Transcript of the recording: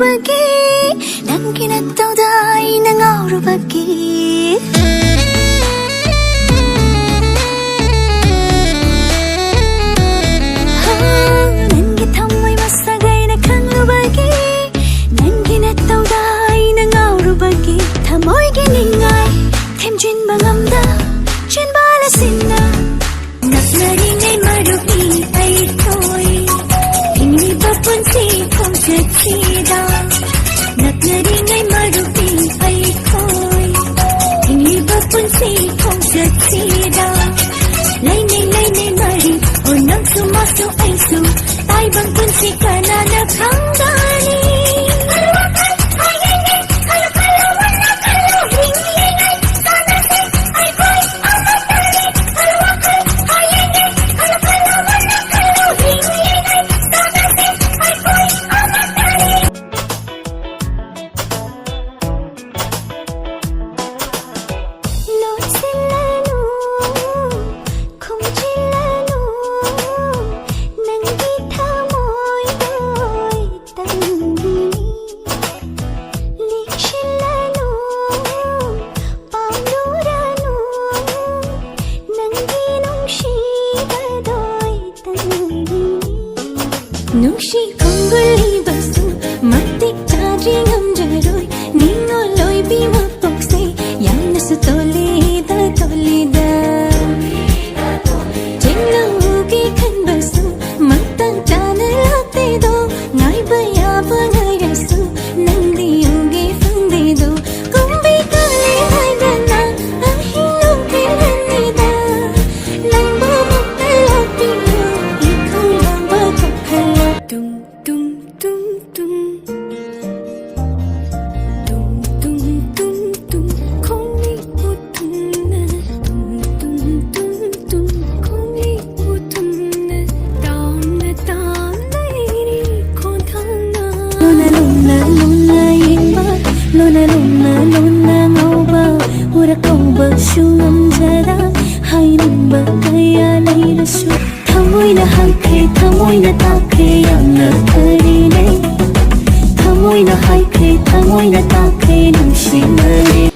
bagi Nangki na tawday na ngauro bagi Nangi thamoy masagay na khanglo bagi Nangki na tawday na ngauro bagi Thamoy giningay Themjin bangamda Chin balasinna Naknari ngay marupi ay toy Hindi ba punsi kong satsida Naknari ngay marupi ay toy Hindi ba punsi kong satsida Lainay mari O nang sumaso ay su Tay bang punsi ka na nakanggani Nushi konguli basu matik chadri ngamjaroi Ningo loi bima pokse Yang nasu tolida Jengna ugi kan basu Matang chana late do Ngai bayaba ngai rasu Nandi ugi fangde do Kumbi kali haidana Ahino kilanida Langbo mukalapiyo Ikaw lang ba kokala Tum tum tum tum Tum tum tum tum Kongi utum na Tum tum tum tum Kongi utum na Down na iri Kontana Luna yengba Luna ngauba Urakauba shungam jara Hairumba kaya lairasu Thamoy na haikhe thamoy na takhe Yamna karine Thamoy na haikhe thamoy na takhe Nushi mare